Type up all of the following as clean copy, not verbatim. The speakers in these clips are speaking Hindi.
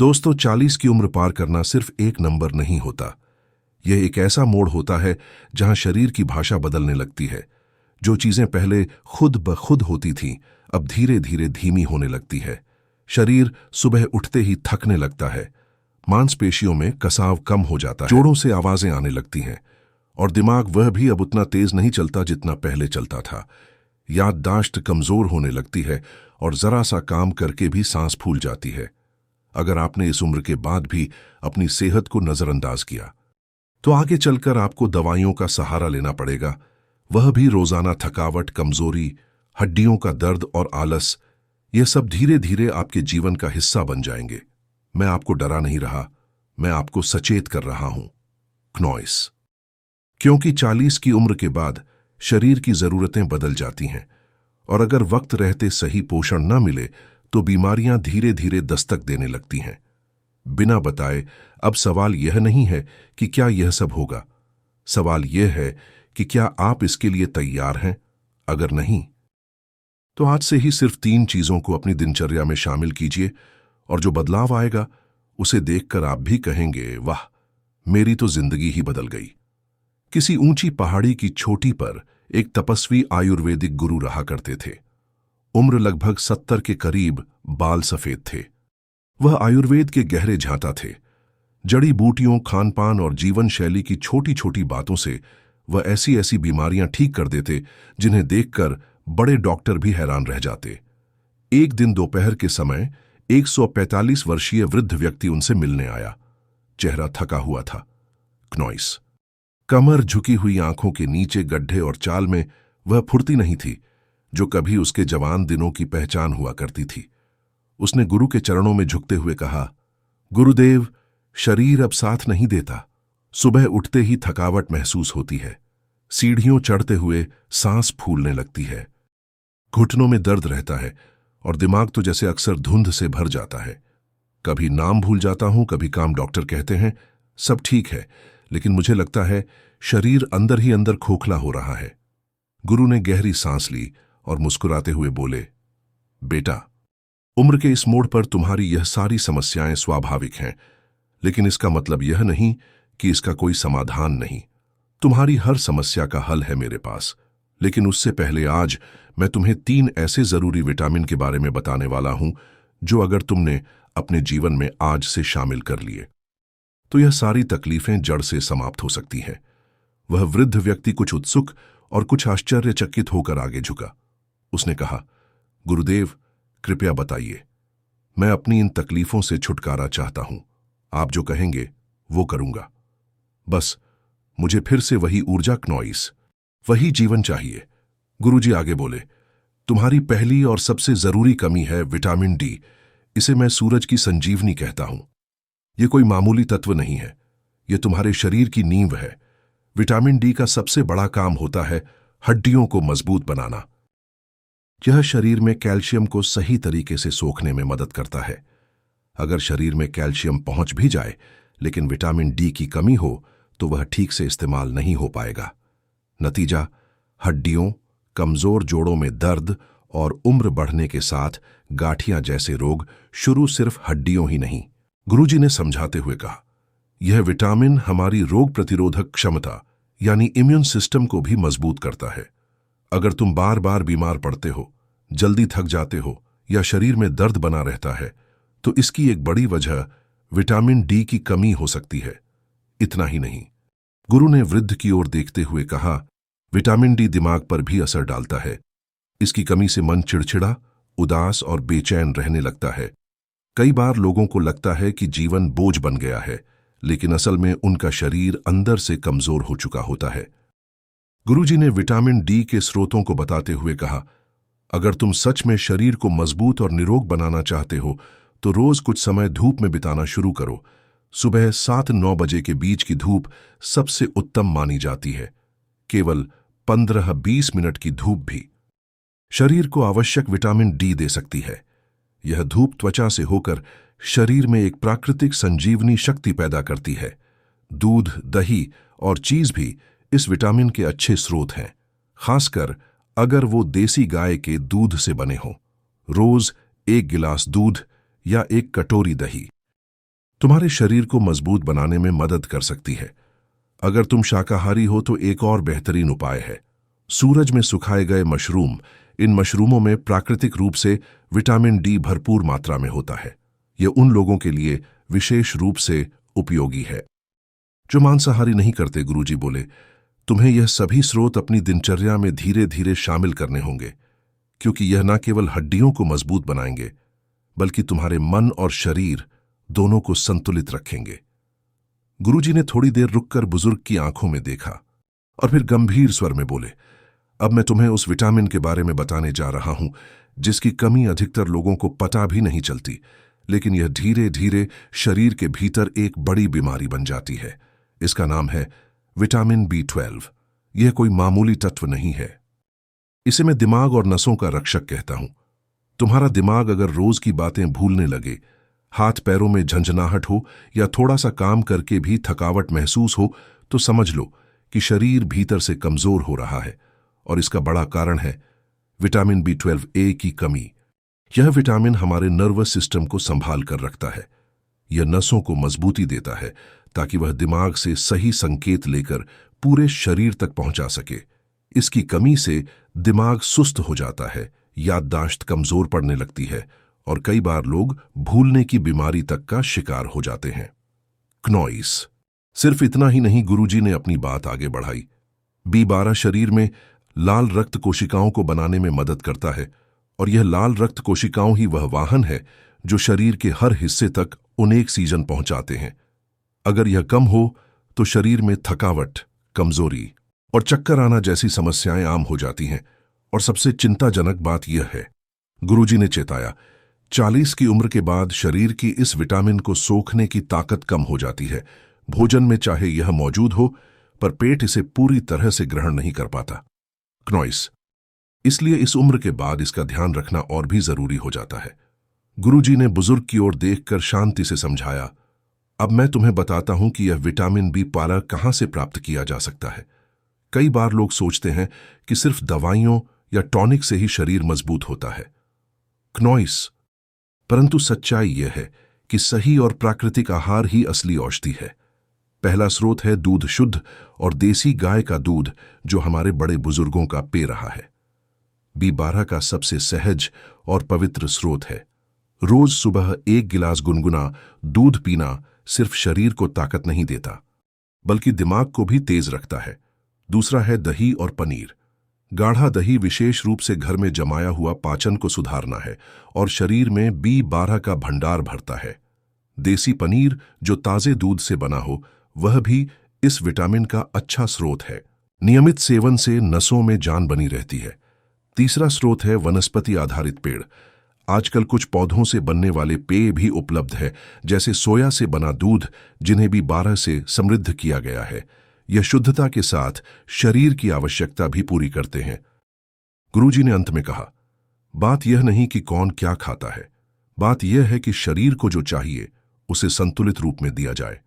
दोस्तों, 40 की उम्र पार करना सिर्फ एक नंबर नहीं होता। यह एक ऐसा मोड़ होता है जहां शरीर की भाषा बदलने लगती है। जो चीजें पहले खुद ब खुद होती थीं, अब धीरे धीरे धीमी होने लगती है। शरीर सुबह उठते ही थकने लगता है, मांसपेशियों में कसाव कम हो जाता है, जोड़ों से आवाजें आने लगती हैं और दिमाग वह भी अब उतना तेज नहीं चलता जितना पहले चलता था। याददाश्त कमजोर होने लगती है और जरा सा काम करके भी सांस फूल जाती है। अगर आपने इस उम्र के बाद भी अपनी सेहत को नजरअंदाज किया, तो आगे चलकर आपको दवाइयों का सहारा लेना पड़ेगा, वह भी रोजाना थकावट, कमजोरी, हड्डियों का दर्द और आलस। यह सब धीरे धीरे आपके जीवन का हिस्सा बन जाएंगे। मैं आपको डरा नहीं रहा, मैं आपको सचेत कर रहा हूं। क्नॉइस। क्योंकि 40 की उम्र के बाद शरीर की जरूरतें बदल जाती हैं और अगर वक्त रहते सही पोषण न मिले तो बीमारियां धीरे धीरे दस्तक देने लगती हैं। बिना बताए अब सवाल यह नहीं है कि क्या यह सब होगा, सवाल यह है कि क्या आप इसके लिए तैयार हैं। अगर नहीं, तो आज से ही सिर्फ 3 चीजों को अपनी दिनचर्या में शामिल कीजिए और जो बदलाव आएगा उसे देखकर आप भी कहेंगे, वाह, मेरी तो जिंदगी ही बदल गई। किसी ऊंची पहाड़ी की चोटी पर एक तपस्वी आयुर्वेदिक गुरु रहा करते थे। उम्र लगभग 70 के करीब, बाल सफेद थे। वह आयुर्वेद के गहरे झांता थे। जड़ी बूटियों, खानपान और जीवन शैली की छोटी छोटी बातों से वह ऐसी ऐसी बीमारियां ठीक कर देते जिन्हें देखकर बड़े डॉक्टर भी हैरान रह जाते। एक दिन दोपहर के समय 145 वर्षीय वृद्ध व्यक्ति उनसे मिलने आया। चेहरा थका हुआ था। क्नॉइस। कमर झुकी हुई, आंखों के नीचे गड्ढे और चाल में वह फुर्ती नहीं थी जो कभी उसके जवान दिनों की पहचान हुआ करती थी। उसने गुरु के चरणों में झुकते हुए कहा, गुरुदेव, शरीर अब साथ नहीं देता। सुबह उठते ही थकावट महसूस होती है, सीढ़ियों चढ़ते हुए सांस फूलने लगती है, घुटनों में दर्द रहता है और दिमाग तो जैसे अक्सर धुंध से भर जाता है। कभी नाम भूल जाता हूं, कभी काम डॉक्टर कहते हैं। सब ठीक है, लेकिन मुझे लगता है शरीर अंदर ही अंदर खोखला हो रहा है। गुरु ने गहरी सांस ली और मुस्कुराते हुए बोले, बेटा, उम्र के इस मोड़ पर तुम्हारी यह सारी समस्याएं स्वाभाविक हैं, लेकिन इसका मतलब यह नहीं कि इसका कोई समाधान नहीं। तुम्हारी हर समस्या का हल है मेरे पास। लेकिन उससे पहले आज मैं तुम्हें 3 ऐसे जरूरी विटामिन के बारे में बताने वाला हूं जो अगर तुमने अपने जीवन में आज से शामिल कर लिए तो यह सारी तकलीफें जड़ से समाप्त हो सकती हैं। वह वृद्ध व्यक्ति कुछ उत्सुक और कुछ आश्चर्यचकित होकर आगे झुका। उसने कहा, गुरुदेव, कृपया बताइए, मैं अपनी इन तकलीफों से छुटकारा चाहता हूं। आप जो कहेंगे वो करूंगा। बस मुझे फिर से वही ऊर्जा, क्नॉइस, वही जीवन चाहिए। गुरुजी आगे बोले, तुम्हारी पहली और सबसे जरूरी कमी है विटामिन डी। इसे मैं सूरज की संजीवनी कहता हूं। यह कोई मामूली तत्व नहीं है, यह तुम्हारे शरीर की नींव है। विटामिन डी का सबसे बड़ा काम होता है हड्डियों को मजबूत बनाना। यह शरीर में कैल्शियम को सही तरीके से सोखने में मदद करता है। अगर शरीर में कैल्शियम पहुंच भी जाए लेकिन विटामिन डी की कमी हो तो वह ठीक से इस्तेमाल नहीं हो पाएगा। नतीजा, हड्डियों, कमजोर जोड़ों में दर्द और उम्र बढ़ने के साथ गांठियां जैसे रोग। शुरू सिर्फ हड्डियों ही नहीं, गुरुजी ने समझाते हुए कहा, यह विटामिन हमारी रोग प्रतिरोधक क्षमता यानी इम्यून सिस्टम को भी मजबूत करता है। अगर तुम बार बार बीमार पड़ते हो, जल्दी थक जाते हो या शरीर में दर्द बना रहता है तो इसकी एक बड़ी वजह विटामिन डी की कमी हो सकती है। इतना ही नहीं, गुरु ने वृद्ध की ओर देखते हुए कहा, विटामिन डी दिमाग पर भी असर डालता है। इसकी कमी से मन चिड़चिड़ा, उदास और बेचैन रहने लगता है। कई बार लोगों को लगता है कि जीवन बोझ बन गया है, लेकिन असल में उनका शरीर अंदर से कमजोर हो चुका होता है। गुरुजी ने विटामिन डी के स्रोतों को बताते हुए कहा, अगर तुम सच में शरीर को मजबूत और निरोग बनाना चाहते हो तो रोज कुछ समय धूप में बिताना शुरू करो। सुबह 7-9 बजे के बीच की धूप सबसे उत्तम मानी जाती है। केवल 15-20 मिनट की धूप भी शरीर को आवश्यक विटामिन डी दे सकती है। यह धूप त्वचा से होकर शरीर में एक प्राकृतिक संजीवनी शक्ति पैदा करती है। दूध, दही और चीज भी इस विटामिन के अच्छे स्रोत हैं, खासकर अगर वो देसी गाय के दूध से बने हों। रोज 1 गिलास दूध या 1 कटोरी दही तुम्हारे शरीर को मजबूत बनाने में मदद कर सकती है। अगर तुम शाकाहारी हो तो एक और बेहतरीन उपाय है सूरज में सुखाए गए मशरूम। इन मशरूमों में प्राकृतिक रूप से विटामिन डी भरपूर मात्रा में होता है। यह उन लोगों के लिए विशेष रूप से उपयोगी है जो मांसाहारी नहीं करते। गुरुजी बोले, तुम्हें यह सभी स्रोत अपनी दिनचर्या में धीरे धीरे शामिल करने होंगे, क्योंकि यह न केवल हड्डियों को मजबूत बनाएंगे बल्कि तुम्हारे मन और शरीर दोनों को संतुलित रखेंगे। गुरुजी ने थोड़ी देर रुककर बुजुर्ग की आंखों में देखा और फिर गंभीर स्वर में बोले, अब मैं तुम्हें उस विटामिन के बारे में बताने जा रहा हूं जिसकी कमी अधिकतर लोगों को पता भी नहीं चलती, लेकिन यह धीरे धीरे शरीर के भीतर एक बड़ी बीमारी बन जाती है। इसका नाम है विटामिन B12। यह कोई मामूली तत्व नहीं है। इसे मैं दिमाग और नसों का रक्षक कहता हूं। तुम्हारा दिमाग अगर रोज की बातें भूलने लगे, हाथ पैरों में झंझनाहट हो या थोड़ा सा काम करके भी थकावट महसूस हो, तो समझ लो कि शरीर भीतर से कमजोर हो रहा है। और इसका बड़ा कारण है विटामिन B12A की कमी। यह विटामिन हमारे नर्वस सिस्टम को संभाल कर रखता है। यह नसों को मजबूती देता है ताकि वह दिमाग से सही संकेत लेकर पूरे शरीर तक पहुंचा सके। इसकी कमी से दिमाग सुस्त हो जाता है, याददाश्त कमजोर पड़ने लगती है और कई बार लोग भूलने की बीमारी तक का शिकार हो जाते हैं। क्नॉइस। सिर्फ इतना ही नहीं, गुरुजी ने अपनी बात आगे बढ़ाई। B12 शरीर में लाल रक्त कोशिकाओं को बनाने में मदद करता है और यह लाल रक्त कोशिकाओं ही वह वाहन है जो शरीर के हर हिस्से तक ऑक्सीजन पहुंचाते हैं। अगर यह कम हो तो शरीर में थकावट, कमजोरी और चक्कर आना जैसी समस्याएं आम हो जाती हैं। और सबसे चिंताजनक बात यह है, गुरुजी ने चेताया, 40 की उम्र के बाद शरीर की इस विटामिन को सोखने की ताकत कम हो जाती है। भोजन में चाहे यह मौजूद हो, पर पेट इसे पूरी तरह से ग्रहण नहीं कर पाता। क्नॉइस। इसलिए इस उम्र के बाद इसका ध्यान रखना और भी जरूरी हो जाता है। गुरुजी ने बुजुर्ग की ओर देखकर शांति से समझाया, अब मैं तुम्हें बताता हूं कि यह विटामिन B12 कहां से प्राप्त किया जा सकता है। कई बार लोग सोचते हैं कि सिर्फ दवाइयों या टॉनिक से ही शरीर मजबूत होता है। क्नॉइस। परंतु सच्चाई यह है कि सही और प्राकृतिक आहार ही असली औषधि है। पहला स्रोत है दूध, शुद्ध और देसी गाय का दूध जो हमारे बड़े बुजुर्गों का पे रहा है। B12 का सबसे सहज और पवित्र स्रोत है। रोज सुबह 1 गिलास गुनगुना दूध पीना सिर्फ शरीर को ताकत नहीं देता बल्कि दिमाग को भी तेज रखता है। दूसरा है दही और पनीर। गाढ़ा दही विशेष रूप से घर में जमाया हुआ पाचन को सुधारना है और शरीर में B12 का भंडार भरता है। देसी पनीर जो ताजे दूध से बना हो, वह भी इस विटामिन का अच्छा स्रोत है। नियमित सेवन से नसों में जान बनी रहती है। तीसरा स्रोत है वनस्पति आधारित पेड़। आजकल कुछ पौधों से बनने वाले पेय भी उपलब्ध है, जैसे सोया से बना दूध, जिन्हें B12 से समृद्ध किया गया है। यह शुद्धता के साथ शरीर की आवश्यकता भी पूरी करते हैं। गुरुजी ने अंत में कहा, बात यह नहीं कि कौन क्या खाता है, बात यह है कि शरीर को जो चाहिए उसे संतुलित रूप में दिया जाए।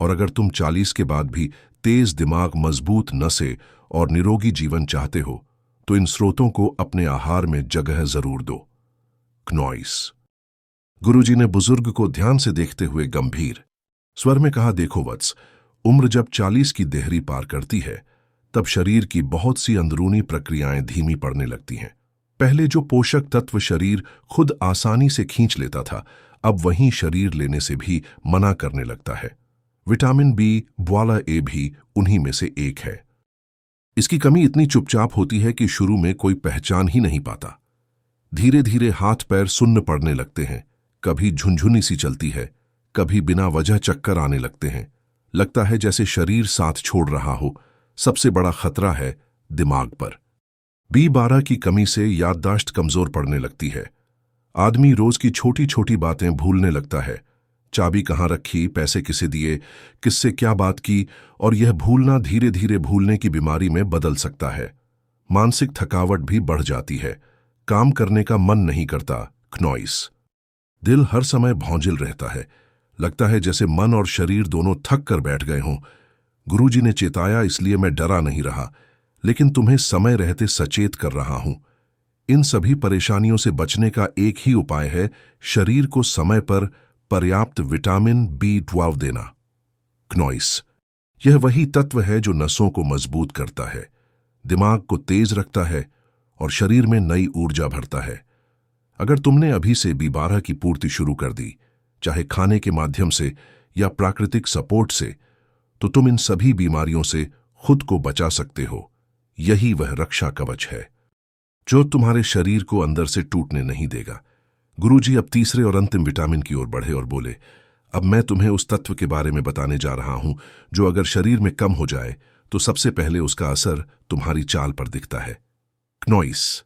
और अगर तुम 40 के बाद भी तेज दिमाग, मजबूत नसें और निरोगी जीवन चाहते हो, तो इन स्रोतों को अपने आहार में जगह जरूर दो। क्नॉइस। गुरुजी ने बुजुर्ग को ध्यान से देखते हुए गंभीर स्वर में कहा, देखो वत्स, उम्र जब 40 की देहरी पार करती है, तब शरीर की बहुत सी अंदरूनी प्रक्रियाएं धीमी पड़ने लगती हैं। पहले जो पोषक तत्व शरीर खुद आसानी से खींच लेता था, अब वहीं शरीर लेने से भी मना करने लगता है। विटामिन B12 भी उन्हीं में से एक है। इसकी कमी इतनी चुपचाप होती है कि शुरू में कोई पहचान ही नहीं पाता। धीरे धीरे हाथ पैर सुन्न पड़ने लगते हैं, कभी झुनझुनी सी चलती है, कभी बिना वजह चक्कर आने लगते हैं। लगता है जैसे शरीर साथ छोड़ रहा हो। सबसे बड़ा खतरा है दिमाग पर। B12 की कमी से याददाश्त कमजोर पड़ने लगती है। आदमी रोज की छोटी छोटी बातें भूलने लगता है। चाबी कहाँ रखी, पैसे किसे दिए, किससे क्या बात की, और यह भूलना धीरे धीरे भूलने की बीमारी में बदल सकता है। मानसिक थकावट भी बढ़ जाती है। काम करने का मन नहीं करता। क्नॉइस। दिल हर समय भौंजिल रहता है। लगता है जैसे मन और शरीर दोनों थक कर बैठ गए हों। गुरुजी ने चेताया, इसलिए मैं डरा नहीं रहा, लेकिन तुम्हें समय रहते सचेत कर रहा हूं। इन सभी परेशानियों से बचने का एक ही उपाय है, शरीर को समय पर पर्याप्त विटामिन B12 देना। क्नॉइस, यह वही तत्व है जो नसों को मजबूत करता है, दिमाग को तेज रखता है और शरीर में नई ऊर्जा भरता है। अगर तुमने अभी से B12 की पूर्ति शुरू कर दी, चाहे खाने के माध्यम से या प्राकृतिक सपोर्ट से, तो तुम इन सभी बीमारियों से खुद को बचा सकते हो। यही वह रक्षा कवच है जो तुम्हारे शरीर को अंदर से टूटने नहीं देगा। गुरुजी अब तीसरे और अंतिम विटामिन की ओर बढ़े और बोले, अब मैं तुम्हें उस तत्व के बारे में बताने जा रहा हूं जो अगर शरीर में कम हो जाए तो सबसे पहले उसका असर तुम्हारी चाल पर दिखता है। क्नॉइस,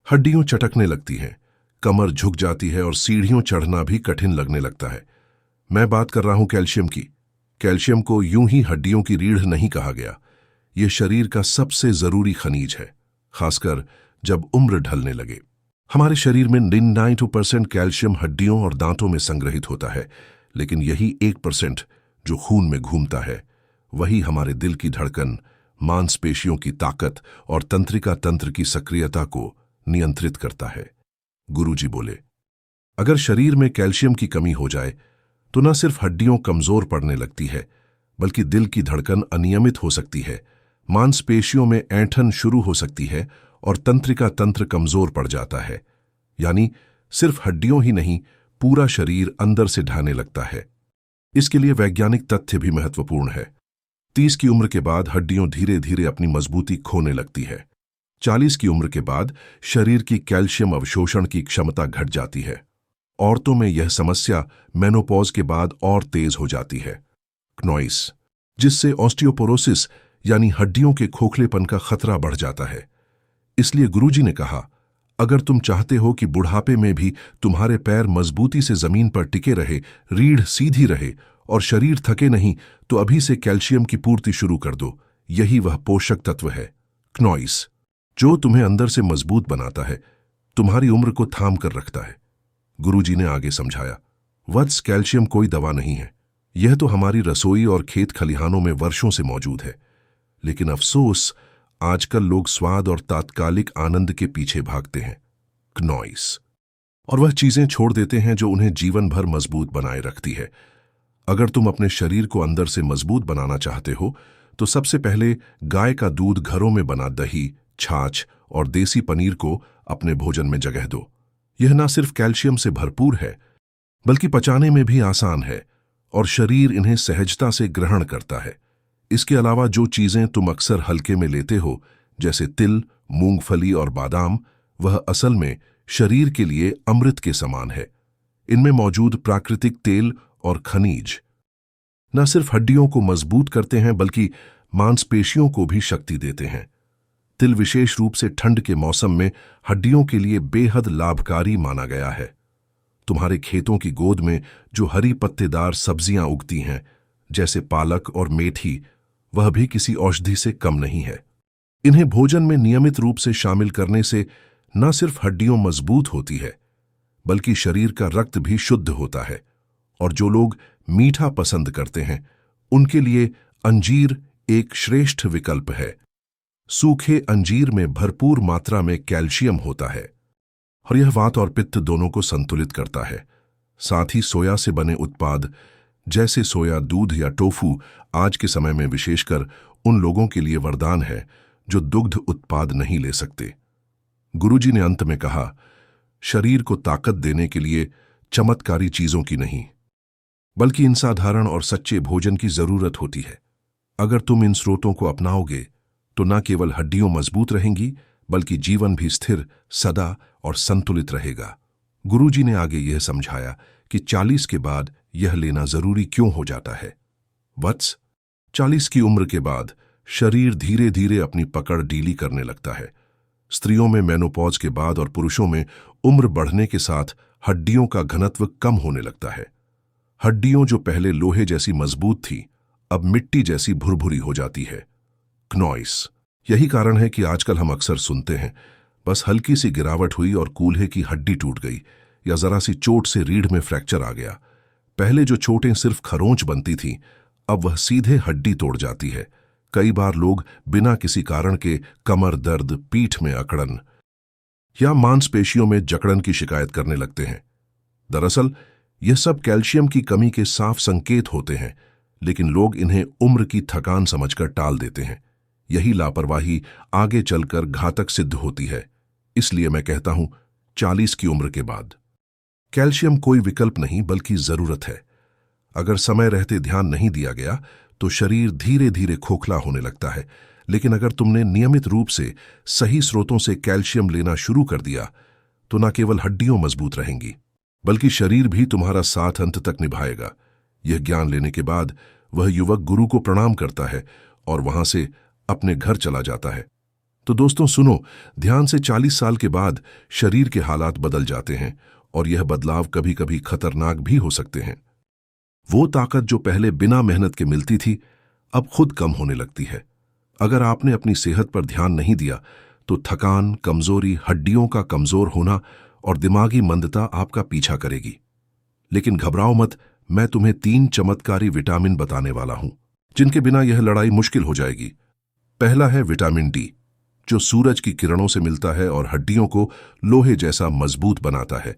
हड्डियां चटकने लगती हैं, कमर झुक जाती है और सीढ़ियों चढ़ना भी कठिन लगने लगता है। मैं बात कर रहा हूं कैल्शियम की। कैल्शियम को यूं ही हड्डियों की रीढ़ नहीं कहा गया। यह शरीर का सबसे जरूरी खनिज है, खासकर जब उम्र ढलने लगे। हमारे शरीर में 99% कैल्शियम हड्डियों और दांतों में संग्रहित होता है, लेकिन यही 1% जो खून में घूमता है, वही हमारे दिल की धड़कन, मांसपेशियों की ताकत और तंत्रिका तंत्र की सक्रियता को नियंत्रित करता है। गुरुजी बोले, अगर शरीर में कैल्शियम की कमी हो जाए तो न सिर्फ हड्डियां कमजोर पड़ने लगती है, बल्कि दिल की धड़कन अनियमित हो सकती है, मांसपेशियों में ऐंठन शुरू हो सकती है और तंत्रिका तंत्र कमजोर पड़ जाता है। यानी सिर्फ हड्डियों ही नहीं, पूरा शरीर अंदर से ढहने लगता है। इसके लिए वैज्ञानिक तथ्य भी महत्वपूर्ण है। 30 की उम्र के बाद हड्डियां धीरे धीरे अपनी मजबूती खोने लगती है। 40 की उम्र के बाद शरीर की कैल्शियम अवशोषण की क्षमता घट जाती है। औरतों में यह समस्या मेनोपॉज के बाद और तेज हो जाती है। क्नॉइस, जिससे ऑस्टियोपोरोसिस यानी हड्डियों के खोखलेपन का खतरा बढ़ जाता है। इसलिए गुरुजी ने कहा, अगर तुम चाहते हो कि बुढ़ापे में भी तुम्हारे पैर मजबूती से जमीन पर टिके रहे, रीढ़ सीधी रहे और शरीर थके नहीं, तो अभी से कैल्शियम की पूर्ति शुरू कर दो। यही वह पोषक तत्व है, क्नॉइस, जो तुम्हें अंदर से मजबूत बनाता है, तुम्हारी उम्र को थाम कर रखता है। गुरुजी ने आगे समझाया, वत्स, कैल्शियम कोई दवा नहीं है। यह तो हमारी रसोई और खेत खलिहानों में वर्षों से मौजूद है। लेकिन अफसोस, आजकल लोग स्वाद और तात्कालिक आनंद के पीछे भागते हैं, क्नॉइस, और वह चीजें छोड़ देते हैं जो उन्हें जीवन भर मजबूत बनाए रखती है। अगर तुम अपने शरीर को अंदर से मजबूत बनाना चाहते हो, तो सबसे पहले गाय का दूध, घरों में बना दही, छाछ और देसी पनीर को अपने भोजन में जगह दो। यह न सिर्फ कैल्शियम से भरपूर है, बल्कि पचाने में भी आसान है और शरीर इन्हें सहजता से ग्रहण करता है। इसके अलावा जो चीजें तुम अक्सर हल्के में लेते हो, जैसे तिल, मूंगफली और बादाम, वह असल में शरीर के लिए अमृत के समान है। इनमें मौजूद प्राकृतिक तेल और खनिज न सिर्फ हड्डियों को मजबूत करते हैं, बल्कि मांसपेशियों को भी शक्ति देते हैं। तिल विशेष रूप से ठंड के मौसम में हड्डियों के लिए बेहद लाभकारी माना गया है। तुम्हारे खेतों की गोद में जो हरी पत्तेदार सब्जियां उगती हैं, जैसे पालक और मेथी, वह भी किसी औषधि से कम नहीं है। इन्हें भोजन में नियमित रूप से शामिल करने से न सिर्फ हड्डियां मजबूत होती है, बल्कि शरीर का रक्त भी शुद्ध होता है। और जो लोग मीठा पसंद करते हैं, उनके लिए अंजीर एक श्रेष्ठ विकल्प है। सूखे अंजीर में भरपूर मात्रा में कैल्शियम होता है और यह वात और पित्त दोनों को संतुलित करता है। साथ ही सोया से बने उत्पाद जैसे सोया दूध या टोफू आज के समय में विशेषकर उन लोगों के लिए वरदान है जो दुग्ध उत्पाद नहीं ले सकते। गुरुजी ने अंत में कहा, शरीर को ताकत देने के लिए चमत्कारी चीजों की नहीं, बल्कि इन साधारण और सच्चे भोजन की जरूरत होती है। अगर तुम इन स्रोतों को अपनाओगे तो न केवल हड्डियां मजबूत रहेंगी, बल्कि जीवन भी स्थिर, सदा और संतुलित रहेगा। गुरुजी ने आगे यह समझाया कि 40 के बाद यह लेना जरूरी क्यों हो जाता है। वत्स, 40 की उम्र के बाद शरीर धीरे धीरे अपनी पकड़ ढीली करने लगता है। स्त्रियों में मेनोपॉज के बाद और पुरुषों में उम्र बढ़ने के साथ हड्डियों का घनत्व कम होने लगता है। हड्डियों जो पहले लोहे जैसी मजबूत थी, अब मिट्टी जैसी भुरभुरी हो जाती है। क्नॉइस, यही कारण है कि आजकल हम अक्सर सुनते हैं, बस हल्की सी गिरावट हुई और कूल्हे की हड्डी टूट गई, या जरा सी चोट से रीढ़ में फ्रैक्चर आ गया। पहले जो चोटें सिर्फ खरोंच बनती थीं, अब वह सीधे हड्डी तोड़ जाती है। कई बार लोग बिना किसी कारण के कमर दर्द, पीठ में अकड़न या मांसपेशियों में जकड़न की शिकायत करने लगते हैं। दरअसल यह सब कैल्शियम की कमी के साफ संकेत होते हैं, लेकिन लोग इन्हें उम्र की थकान समझकर टाल देते हैं। यही लापरवाही आगे चलकर घातक सिद्ध होती है। इसलिए मैं कहता हूं, 40 की उम्र के बाद कैल्शियम कोई विकल्प नहीं बल्कि जरूरत है। अगर समय रहते ध्यान नहीं दिया गया तो शरीर धीरे धीरे खोखला होने लगता है, लेकिन अगर तुमने नियमित रूप से सही स्रोतों से कैल्शियम लेना शुरू कर दिया तो न केवल हड्डियां मजबूत रहेंगी बल्कि शरीर भी तुम्हारा साथ अंत तक निभाएगा। यह ज्ञान लेने के बाद वह युवक गुरु को प्रणाम करता है और वहां से अपने घर चला जाता है। तो दोस्तों सुनो, ध्यान से 40 साल के बाद शरीर के हालात बदल जाते हैं और यह बदलाव कभी कभी खतरनाक भी हो सकते हैं। वो ताकत जो पहले बिना मेहनत के मिलती थी, अब खुद कम होने लगती है। अगर आपने अपनी सेहत पर ध्यान नहीं दिया तो थकान, कमजोरी, हड्डियों का कमजोर होना और दिमागी मंदता आपका पीछा करेगी। लेकिन घबराओ मत, मैं तुम्हें 3 चमत्कारी विटामिन बताने वाला हूं जिनके बिना यह लड़ाई मुश्किल हो जाएगी। पहला है विटामिन डी, जो सूरज की किरणों से मिलता है और हड्डियों को लोहे जैसा मजबूत बनाता है।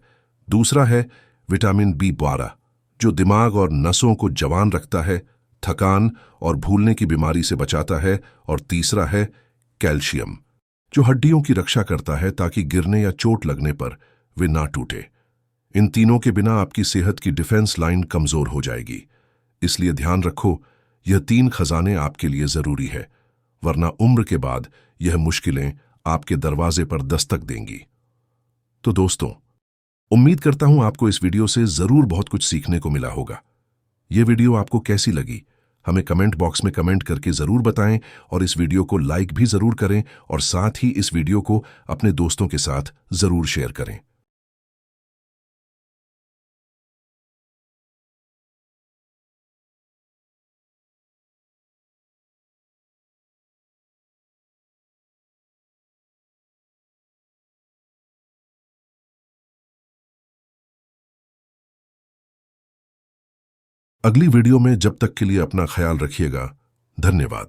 दूसरा है विटामिन बी12, जो दिमाग और नसों को जवान रखता है, थकान और भूलने की बीमारी से बचाता है। और तीसरा है कैल्शियम, जो हड्डियों की रक्षा करता है ताकि गिरने या चोट लगने पर वे ना टूटे। इन तीनों के बिना आपकी सेहत की डिफेंस लाइन कमजोर हो जाएगी। इसलिए ध्यान रखो, यह 3 खजाने आपके लिए जरूरी है, वरना उम्र के बाद यह मुश्किलें आपके दरवाजे पर दस्तक देंगी। तो दोस्तों, उम्मीद करता हूं आपको इस वीडियो से जरूर बहुत कुछ सीखने को मिला होगा। यह वीडियो आपको कैसी लगी हमें कमेंट बॉक्स में कमेंट करके जरूर बताएं और इस वीडियो को लाइक भी जरूर करें और साथ ही इस वीडियो को अपने दोस्तों के साथ जरूर शेयर करें। अगली वीडियो में जब तक के लिए अपना ख्याल रखिएगा। धन्यवाद।